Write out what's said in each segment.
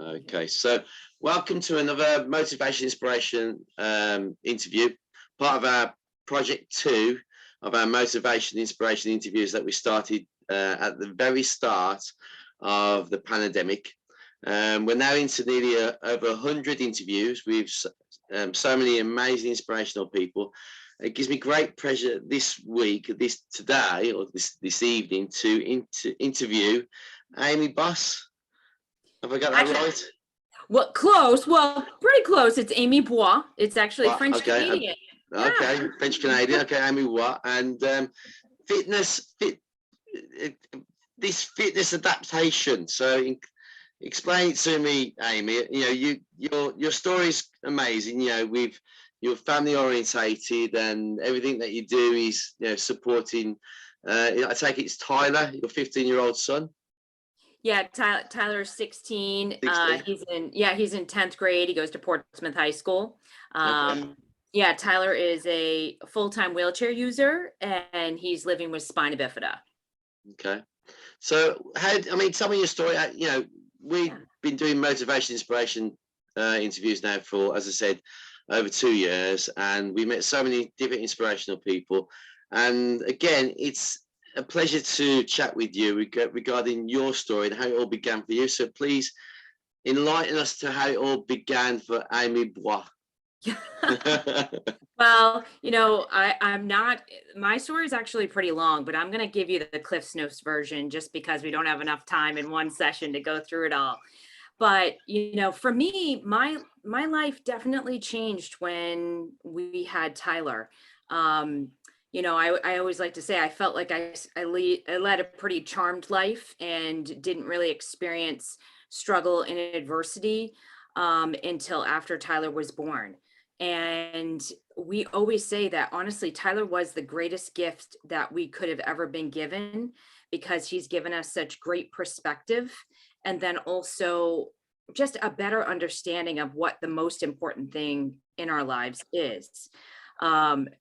Okay, so welcome to another Motivation Inspiration interview, part of our project 2 of our Motivation Inspiration interviews that we started at the very start of the pandemic. We're now into nearly over 100 interviews with so many amazing inspirational people. It gives me great pleasure this week, today, or this evening, to interview Amy Bois. Have I got that right? Well, close. Well, pretty close. It's Amy Bois. It's actually French Canadian. Okay, French Canadian. Okay, Amy Bois. And this fitness adaptation. So explain it to me, Amy. You know, your story is amazing. You know, with your family orientated, and everything that you do is, you know, supporting. I take it it's Tyler, your 15-year-old son. Yeah, Tyler's 16. 16. He's in 10th grade. He goes to Portsmouth High School. Okay. Yeah, Tyler is a full-time wheelchair user, and he's living with spina bifida. Okay. So tell me your story. You know, we've been doing motivation inspiration interviews now for, as I said, over 2 years, and we met so many different inspirational people. And again, it's a pleasure to chat with you regarding your story and how it all began for you. So please enlighten us to how it all began for Amy Bois. Well, you know, my story is actually pretty long, but I'm going to give you the Cliff's Notes version just because we don't have enough time in one session to go through it all. But, you know, for me, my life definitely changed when we had Tyler. You know, I always like to say I felt like I led a pretty charmed life and didn't really experience struggle and adversity until after Tyler was born. And we always say that, honestly, Tyler was the greatest gift that we could have ever been given, because he's given us such great perspective, and then also just a better understanding of what the most important thing in our lives is.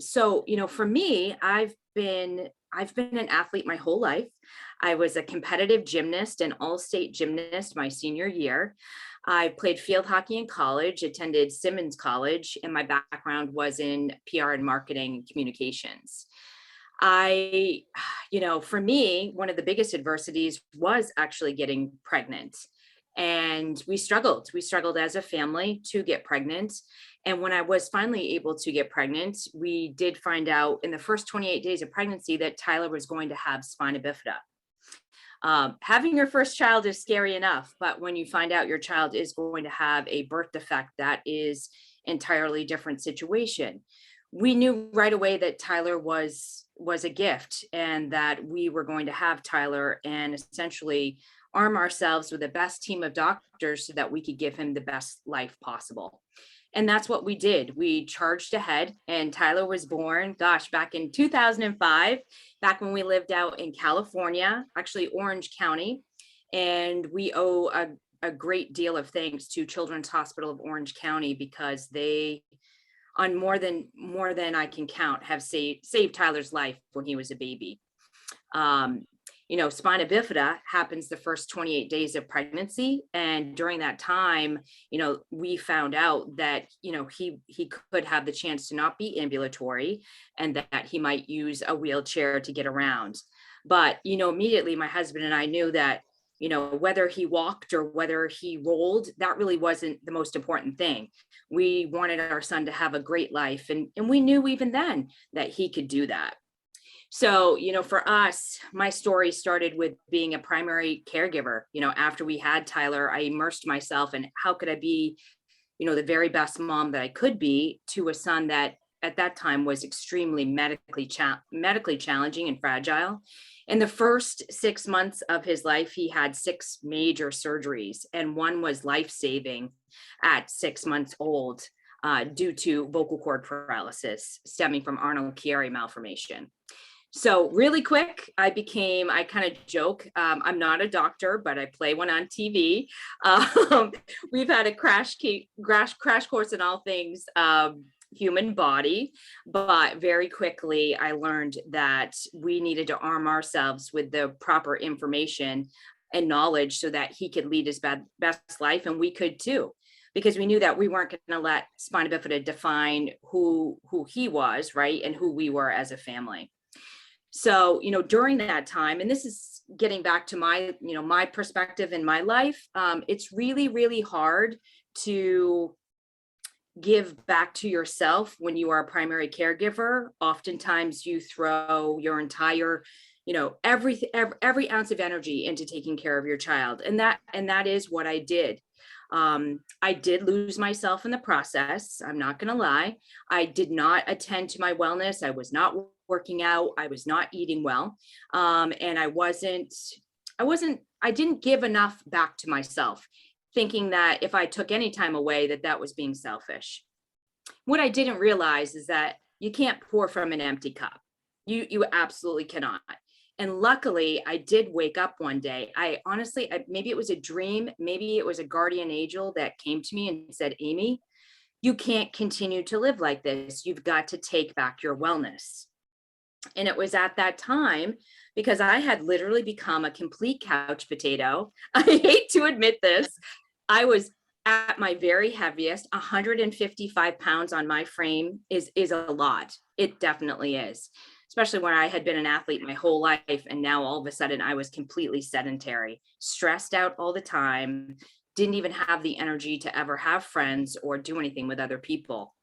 So, you know, for me, I've been an athlete my whole life. I was a competitive gymnast and all-state gymnast my senior year. I played field hockey in college, attended Simmons College, and my background was in PR and marketing and communications. You know, for me, one of the biggest adversities was actually getting pregnant. And we struggled as a family to get pregnant. And when I was finally able to get pregnant, we did find out in the first 28 days of pregnancy that Tyler was going to have spina bifida. Having your first child is scary enough, but when you find out your child is going to have a birth defect, that is entirely different situation. We knew right away that Tyler was a gift, and that we were going to have Tyler and essentially arm ourselves with the best team of doctors so that we could give him the best life possible. And that's what we did. We charged ahead, and Tyler was born, back in 2005, back when we lived out in California, actually Orange County. And we owe a great deal of thanks to Children's Hospital of Orange County, because they, on more than I can count, have saved Tyler's life when he was a baby. You know, spina bifida happens the first 28 days of pregnancy. And during that time, you know, we found out that, you know, he could have the chance to not be ambulatory, and that he might use a wheelchair to get around. But, you know, immediately my husband and I knew that, you know, whether he walked or whether he rolled, that really wasn't the most important thing. We wanted our son to have a great life. And we knew even then that he could do that. So, you know, for us, my story started with being a primary caregiver. You know, after we had Tyler, I immersed myself in how could I be, you know, the very best mom that I could be to a son that at that time was extremely medically challenging and fragile. In the first 6 months of his life, he had 6 major surgeries, and one was life-saving at 6 months old due to vocal cord paralysis stemming from Arnold-Chiari malformation. So really quick, I kind of joke, I'm not a doctor, but I play one on TV. We've had a crash course in all things human body, but very quickly I learned that we needed to arm ourselves with the proper information and knowledge so that he could lead his best life, and we could too, because we knew that we weren't going to let spina bifida define who he was, right, and who we were as a family. So, during that time, and this is getting back to my, my perspective in my life, it's really, really hard to give back to yourself when you are a primary caregiver. Oftentimes you throw your entire, every ounce of energy into taking care of your child. And that is what I did. I did lose myself in the process. I'm not going to lie. I did not attend to my wellness. I was not working out. I was not eating well. And I didn't give enough back to myself, thinking that if I took any time away, that was being selfish. What I didn't realize is that you can't pour from an empty cup. You absolutely cannot. And luckily, I did wake up one day. I honestly, maybe it was a dream, maybe it was a guardian angel that came to me and said, Amy, you can't continue to live like this. You've got to take back your wellness. And it was at that time, because I had literally become a complete couch potato. I hate to admit this. I was at my very heaviest. 155 pounds on my frame is a lot. It definitely is. Especially when I had been an athlete my whole life. And now all of a sudden I was completely sedentary, stressed out all the time, didn't even have the energy to ever have friends or do anything with other people.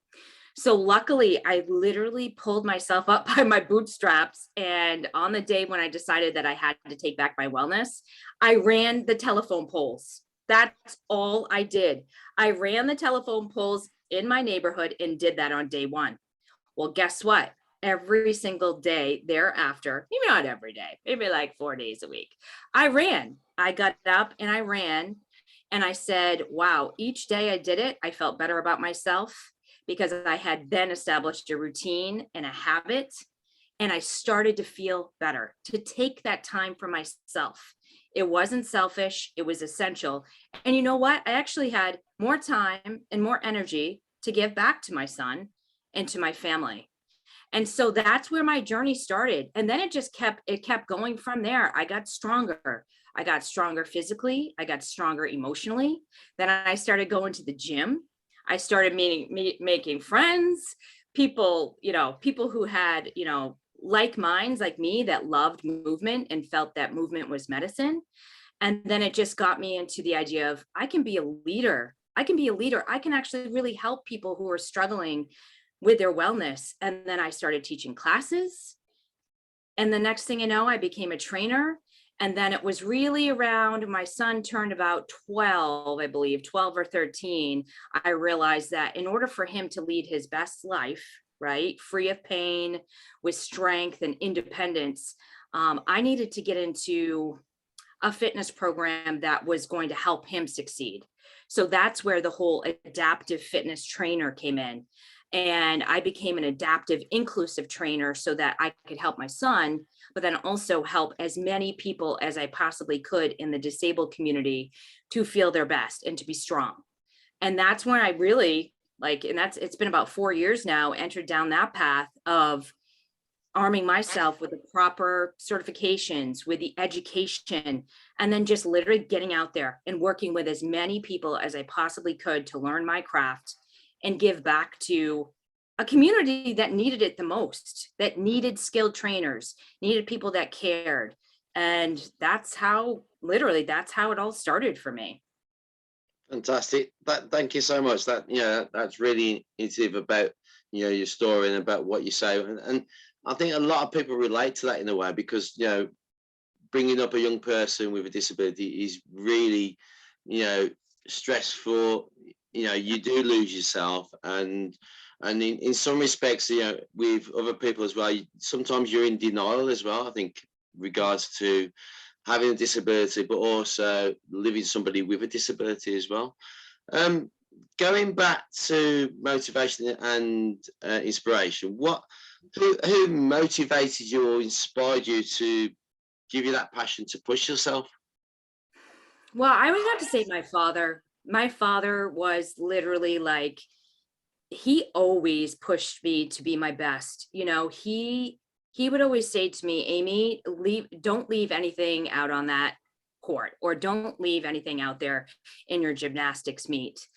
So luckily I literally pulled myself up by my bootstraps. And on the day when I decided that I had to take back my wellness, I ran the telephone poles. That's all I did. I ran the telephone poles in my neighborhood and did that on day one. Well, guess what? Every single day thereafter, maybe not every day, maybe like 4 days a week, I ran. I got up and I ran, and I said, wow, each day I did it, I felt better about myself, because I had then established a routine and a habit, and I started to feel better, to take that time for myself. It wasn't selfish, it was essential. And you know what? I actually had more time and more energy to give back to my son and to my family. And so that's where my journey started. And then it kept going from there. I got stronger. I got stronger physically. I got stronger emotionally. Then I started going to the gym. I started making friends, people who had, like minds like me, that loved movement and felt that movement was medicine. And then it just got me into the idea of, I can be a leader. I can actually really help people who are struggling with their wellness. And then I started teaching classes. And the next thing you know, I became a trainer. And then it was really around, my son turned about 12, I believe, 12 or 13. I realized that in order for him to lead his best life, right, free of pain, with strength and independence, I needed to get into a fitness program that was going to help him succeed. So that's where the whole adaptive fitness trainer came in. And I became an adaptive inclusive trainer so that I could help my son, but then also help as many people as I possibly could in the disabled community to feel their best and to be strong. And that's when I really it's been about 4 years now, entered down that path of arming myself with the proper certifications, with the education, and then just literally getting out there and working with as many people as I possibly could to learn my craft and give back to a community that needed it the most, that needed skilled trainers, needed people that cared. And that's how it all started for me. Fantastic. Thank you so much. That's really intuitive about your story and about what you say. And I think a lot of people relate to that in a way, because bringing up a young person with a disability is really stressful. You do lose yourself, and in some respects, with other people as well, sometimes you're in denial as well, I think, regards to having a disability, but also living somebody with a disability as well. Going back to motivation and inspiration, who motivated you or inspired you to give you that passion to push yourself? Well, I would have to say my father. My father was literally he always pushed me to be my best. He would always say to me, Amy, don't leave anything out on that court, or don't leave anything out there in your gymnastics meet.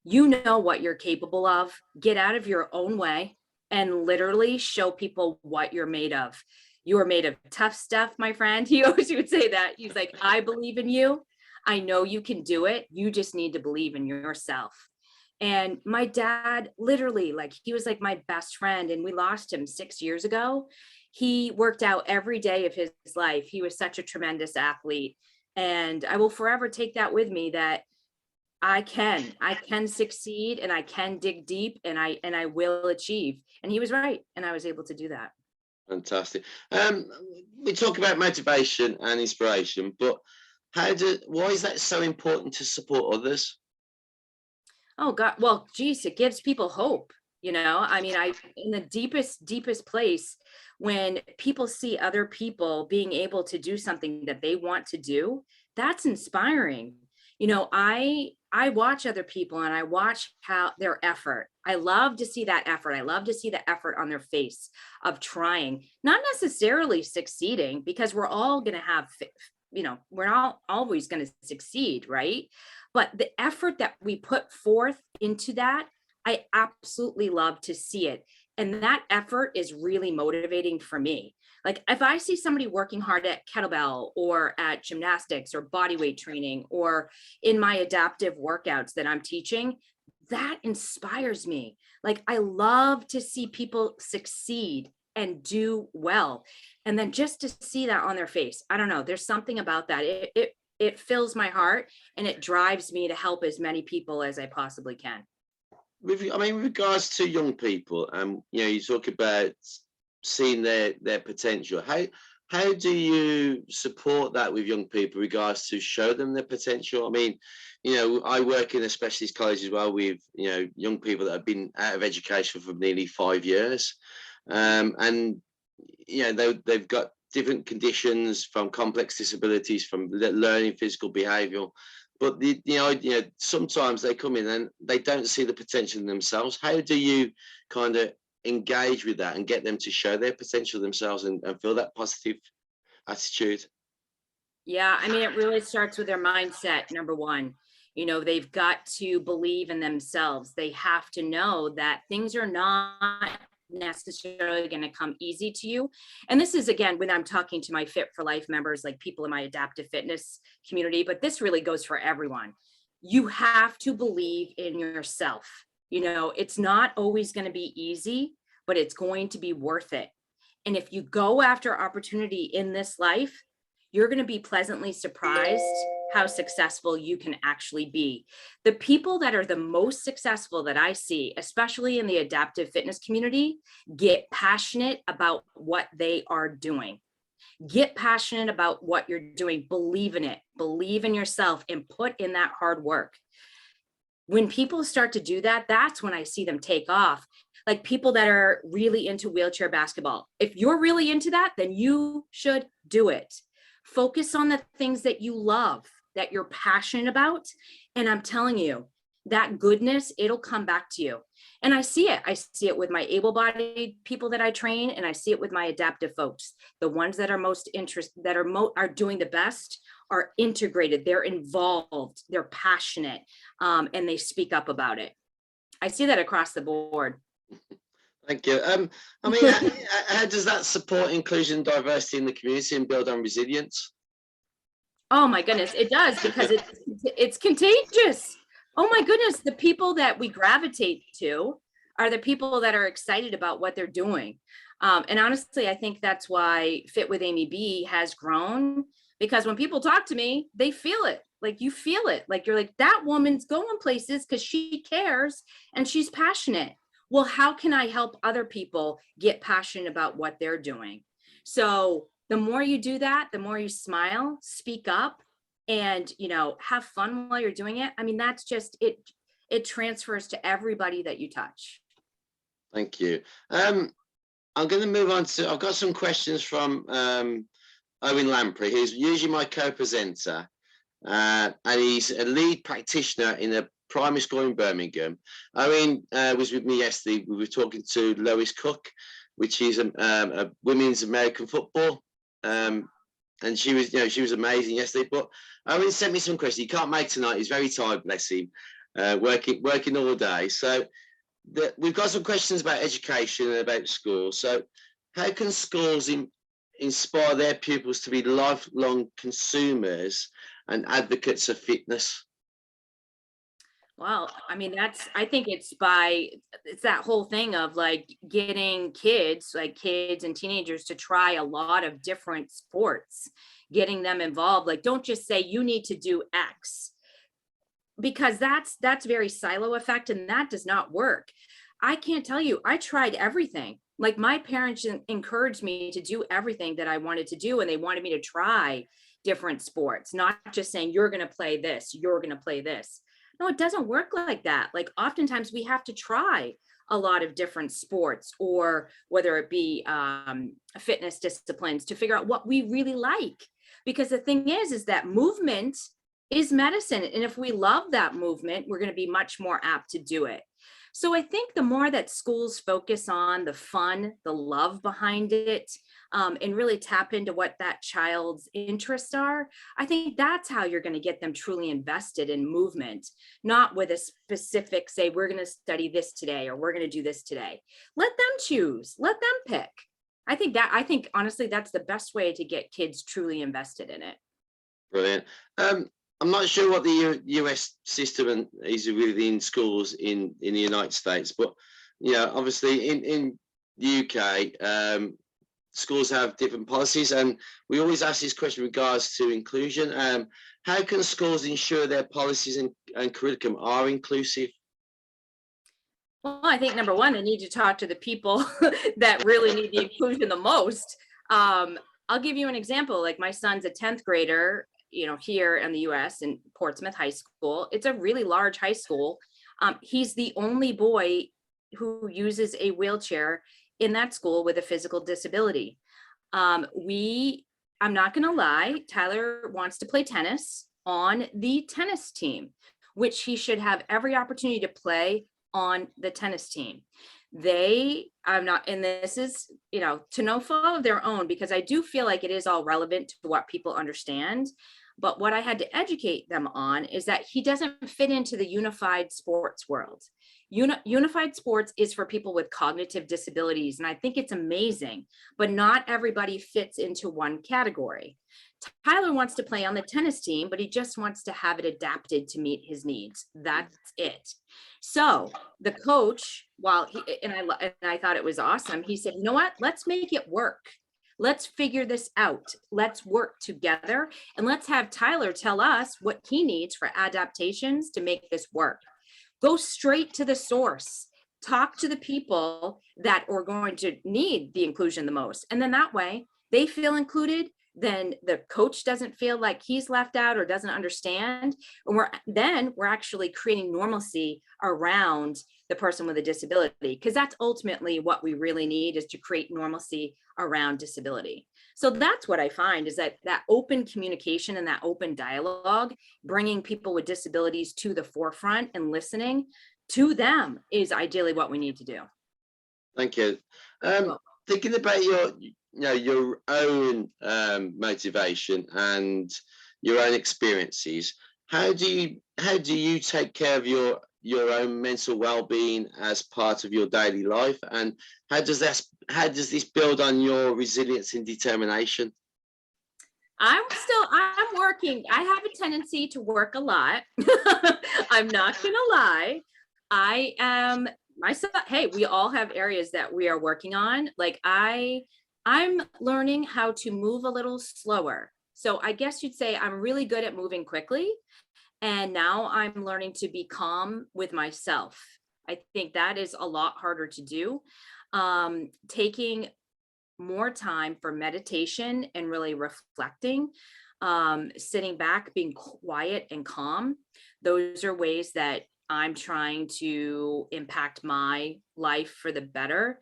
You know what you're capable of. Get out of your own way and literally show people what you're made of. You are made of tough stuff, my friend. He always would say that. He's like, I believe in you. I know you can do it. You just need to believe in yourself. And my dad, literally, like, he was like my best friend, and we lost him 6 years ago. He worked out every day of his life. He was such a tremendous athlete. And I will forever take that with me, that I can succeed, and I can dig deep, and I will achieve. And he was right. And I was able to do that. Fantastic. We talk about motivation and inspiration, but why is that so important to support others? Oh God, well, geez, it gives people hope. I mean, in the deepest place, when people see other people being able to do something that they want to do, that's inspiring. I watch other people, and I watch how their effort. I love to see that effort. I love to see the effort on their face of trying, not necessarily succeeding, because we're all going to have, we're not always going to succeed, right? But the effort that we put forth into that, I absolutely love to see it. And that effort is really motivating for me. Like, if I see somebody working hard at kettlebell or at gymnastics or body weight training or in my adaptive workouts that I'm teaching, that inspires me. Like, I love to see people succeed and do well. And then just to see that on their face, I don't know, there's something about that. It fills my heart, and it drives me to help as many people as I possibly can. With regards to young people, you talk about seeing their potential. How do you support that with young people, regards to show them their potential? I mean, I work in a specialist college as well with young people that have been out of education for nearly 5 years, and they've got different conditions, from complex disabilities, from learning, physical, behavioural. But sometimes they come in and they don't see the potential in themselves. How do you kind of engage with that and get them to show their potential themselves and feel that positive attitude? Yeah, I mean, it really starts with their mindset, number one. They've got to believe in themselves. They have to know that things are not necessarily going to come easy to you. And this is, again, when I'm talking to my Fit4life members, like people in my adaptive fitness community, but this really goes for everyone. You have to believe in yourself. It's not always going to be easy, but it's going to be worth it. And if you go after opportunity in this life, you're going to be pleasantly surprised how successful you can actually be. The people that are the most successful that I see, especially in the adaptive fitness community, get passionate about what they are doing. Get passionate about what you're doing. Believe in it. Believe in yourself, and put in that hard work. When people start to do that, that's when I see them take off. Like people that are really into wheelchair basketball. If you're really into that, then you should do it. Focus on the things that you love, that you're passionate about. And I'm telling you, that goodness, it'll come back to you. And I see it. I see it with my able-bodied people that I train, and I see it with my adaptive folks. The ones that are most interested, that are doing the best, are integrated. They're involved. They're passionate, and they speak up about it. I see that across the board. Thank you. How does that support inclusion and diversity in the community and build on resilience? Oh my goodness, it does, because it's contagious. Oh my goodness, the people that we gravitate to are the people that are excited about what they're doing. And honestly, I think that's why Fit with Amy B has grown, because when people talk to me, they feel it. Like, you feel it. Like, you're like, that woman's going places because she cares and she's passionate. Well, how can I help other people get passionate about what they're doing? So the more you do that, the more you smile, speak up, and, have fun while you're doing it. I mean, that's just it. It transfers to everybody that you touch. Thank you. I'm going to move on to, I've got some questions from Owen Lamprey, who's usually my co-presenter, and he's a lead practitioner in a primary school in Birmingham. Owen was with me yesterday. We were talking to Lois Cook, which is a women's American football and she was, she was amazing yesterday. But Owen sent me some questions. He can't make tonight. He's very tired, bless him, working all day. So we've got some questions about education and about schools. So how can schools inspire their pupils to be lifelong consumers and advocates of fitness? Well, I mean, I think it's that whole thing of like getting kids, like kids and teenagers to try a lot of different sports, getting them involved. Like, don't just say you need to do X, because that's very silo effect, and that does not work. I can't tell you, I tried everything. Like, my parents encouraged me to do everything that I wanted to do, and they wanted me to try different sports, not just saying you're going to play this, you're going to play this. No, it doesn't work like that. Like, oftentimes we have to try a lot of different sports, or whether it be fitness disciplines, to figure out what we really like. Because the thing is that movement is medicine. And if we love that movement, we're going to be much more apt to do it. So I think the more that schools focus on the fun, the love behind it, and really tap into what that child's interests are, I think that's how you're going to get them truly invested in movement, not with a specific, say, we're going to study this today, or we're going to do this today. Let them choose, let them pick. I think honestly, that's the best way to get kids truly invested in it. Brilliant. I'm not sure what the US system is within schools in the United States, but obviously in the UK, schools have different policies, and we always ask this question in regards to inclusion. How can schools ensure their policies and curriculum are inclusive? Well, I think number one, they need to talk to the people that really need the inclusion the most. I'll give you an example. Like, my son's a 10th grader, here in the US in Portsmouth High School. It's a really large high school. He's the only boy who uses a wheelchair in that school with a physical disability. I'm not going to lie, Tyler wants to play tennis on the tennis team, which he should have every opportunity to play on the tennis team. And this is, to no fault of their own, because I do feel like it is all relevant to what people understand. But what I had to educate them on is that he doesn't fit into the unified sports world. Unified sports is for people with cognitive disabilities, and I think it's amazing, but not everybody fits into one category. Tyler wants to play on the tennis team, but he just wants to have it adapted to meet his needs. That's it. So the coach, I thought it was awesome, he said, you know what, let's make it work. Let's figure this out. Let's work together, and let's have Tyler tell us what he needs for adaptations to make this work. Go straight to the source. Talk to the people that are going to need the inclusion the most. And then that way they feel included. Then the coach doesn't feel like he's left out or doesn't understand. And we're actually creating normalcy around the person with a disability, because that's ultimately what we really need, is to create normalcy around disability. So that's what I find, is that open communication and that open dialogue, bringing people with disabilities to the forefront and listening to them, is ideally what we need to do. Thank you. Thinking about your own motivation and your own experiences, how do you take care of your own mental well-being as part of your daily life, and how does this build on your resilience and determination? I'm working. I have a tendency to work a lot. I'm not gonna lie. I am myself. Hey, we all have areas that we are working on. Like, I'm learning how to move a little slower. So I guess you'd say I'm really good at moving quickly. And now I'm learning to be calm with myself. I think that is a lot harder to do. Taking more time for meditation and really reflecting, sitting back, being quiet and calm. Those are ways that I'm trying to impact my life for the better.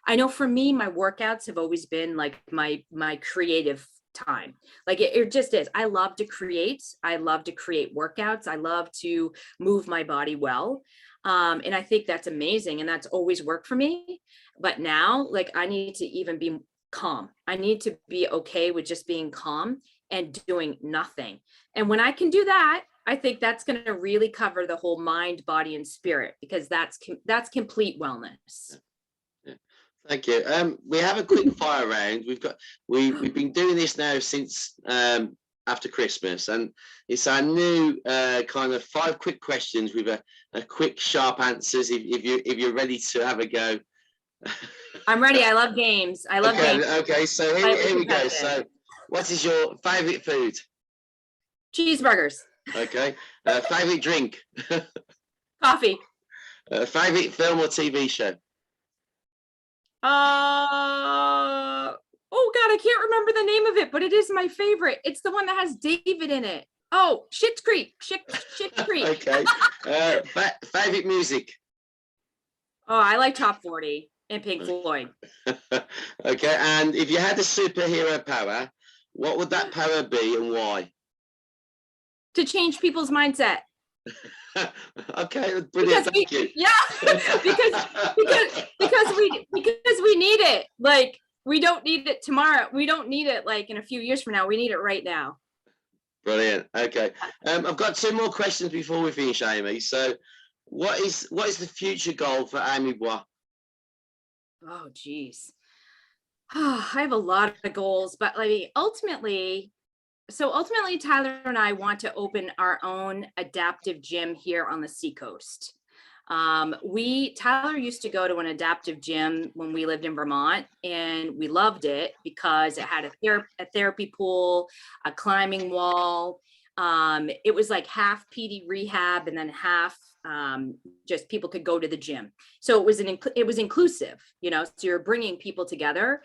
I know for me, my workouts have always been like my creative time. Like, it just is. I love to create. I love to create workouts. I love to move my body well. And I think that's amazing. And that's always worked for me. But now, like, I need to even be calm. I need to be okay with just being calm and doing nothing. And when I can do that, I think that's going to really cover the whole mind, body, and spirit, because that's complete wellness. Yeah. Thank you. We have a quick fire round. We've been doing this now since after Christmas, and it's our new kind of 5 quick questions with a quick, sharp answers. If you're ready to have a go. I'm ready. I love games. I love games. Okay. So here we go. So, what is your favorite food? Cheeseburgers. Okay. Favorite drink? Coffee. Favorite film or TV show? Oh God, I can't remember the name of it, but it is my favorite. It's the one that has David in it. Oh, Schitt's Creek. Schitt's Creek. Okay. Favorite music? Oh, I like Top 40 and Pink Floyd. Okay. And if you had a superhero power, what would that power be and why? To change people's mindset. Okay, brilliant. Thank you. Yeah, because we need it. Like, we don't need it tomorrow. We don't need it like in a few years from now. We need it right now. Brilliant. Okay. I've got 2 more questions before we finish, Amy. So, what is the future goal for Amy Bois? Oh, geez. I have a lot of goals, but ultimately, Tyler and I want to open our own adaptive gym here on the Seacoast. Tyler used to go to an adaptive gym when we lived in Vermont, and we loved it because it had a therapy pool, a climbing wall. It was like half PD rehab and then half just people could go to the gym. So it was inclusive, so you're bringing people together.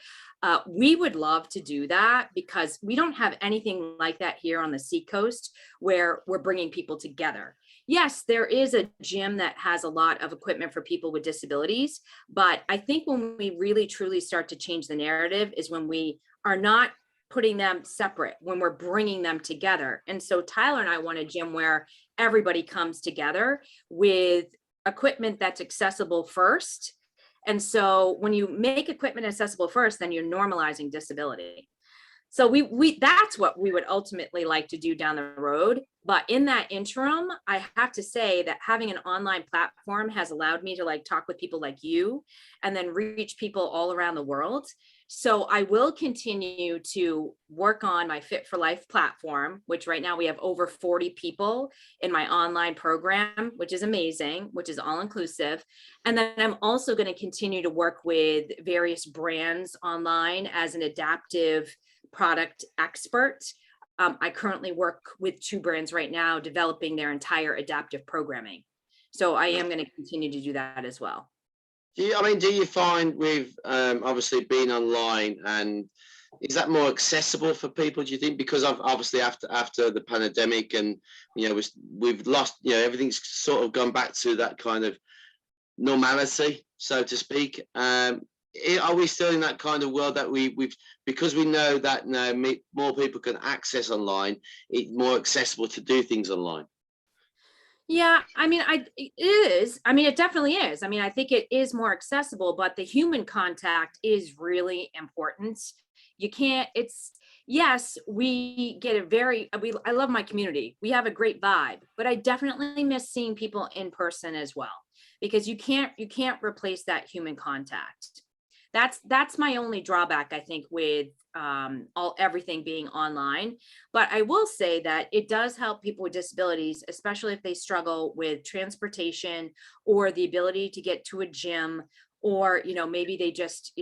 We would love to do that because we don't have anything like that here on the Seacoast where we're bringing people together. Yes, there is a gym that has a lot of equipment for people with disabilities, but I think when we really truly start to change the narrative is when we are not putting them separate, when we're bringing them together. And so Tyler and I want a gym where everybody comes together with equipment that's accessible first. And so when you make equipment accessible first, then you're normalizing disability. So that's what we would ultimately like to do down the road. But in that interim, I have to say that having an online platform has allowed me to talk with people like you and then reach people all around the world. So I will continue to work on my Fit4life platform, which right now we have over 40 people in my online program, which is amazing, which is all inclusive. And then I'm also going to continue to work with various brands online as an adaptive product expert. I currently work with 2 brands right now developing their entire adaptive programming. So I am going to continue to do that as well. Do you find with obviously being online, and is that more accessible for people, do you think? Because obviously after the pandemic and we've lost, everything's sort of gone back to that kind of normality, so to speak. Are we still in that kind of world that we've because we know that now more people can access online, it's more accessible to do things online? Yeah, it is. It definitely is. I think it is more accessible, but the human contact is really important. You can't, yes, we get I love my community. We have a great vibe, but I definitely miss seeing people in person as well, because you can't replace that human contact. That's my only drawback, I think, with everything being online. But I will say that it does help people with disabilities, especially if they struggle with transportation or the ability to get to a gym, or maybe they just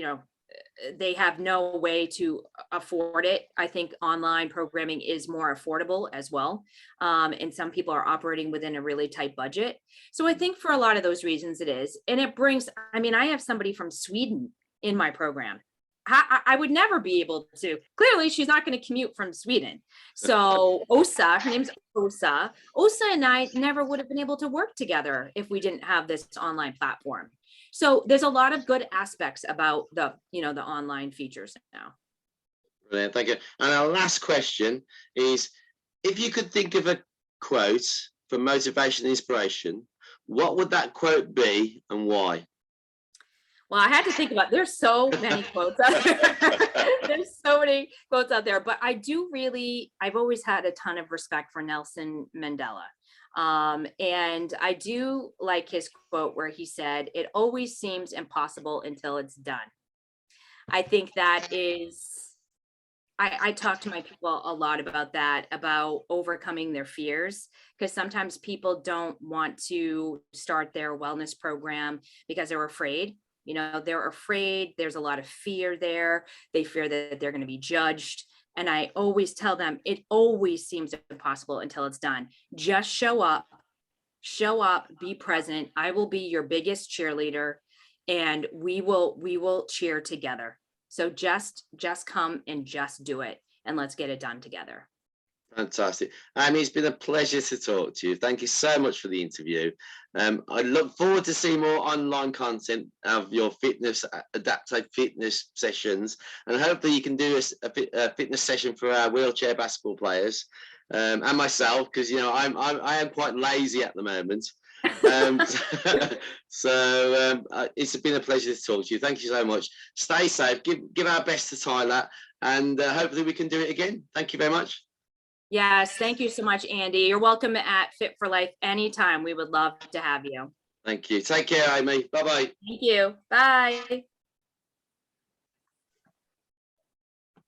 they have no way to afford it. I think online programming is more affordable as well. And some people are operating within a really tight budget. So I think for a lot of those reasons it is. And it brings, I have somebody from Sweden in my program. I would never be able to. Clearly, she's not going to commute from Sweden. So Osa, her name's Osa. Osa and I never would have been able to work together if we didn't have this online platform. So there's a lot of good aspects about the online features now. Brilliant, thank you. And our last question is, if you could think of a quote for motivation and inspiration, what would that quote be and why? Well, I had to think about, there's so many quotes out there. There's so many quotes out there, but I've always had a ton of respect for Nelson Mandela. And I do like his quote where he said, "It always seems impossible until it's done." I think that is, I talk to my people a lot about that, about overcoming their fears, because sometimes people don't want to start their wellness program because they're afraid. You know, they're afraid. There's a lot of fear there. They fear that they're going to be judged. And I always tell them, it always seems impossible until it's done. Just show up, be present. I will be your biggest cheerleader, and we will cheer together. So just come and just do it, and let's get it done together. Fantastic. Amy, it's been a pleasure to talk to you. Thank you so much for the interview. I look forward to seeing more online content of your fitness, adaptive fitness sessions, and hopefully you can do a fitness session for our wheelchair basketball players, and myself, because you know I am quite lazy at the moment. Um, it's been a pleasure to talk to you. Thank you so much. Stay safe. Give our best to Tyler, and hopefully we can do it again. Thank you very much. Yes, thank you so much, Andy. You're welcome at Fit4life anytime. We would love to have you. Thank you. Take care, Amy. Bye bye. Thank you. Bye.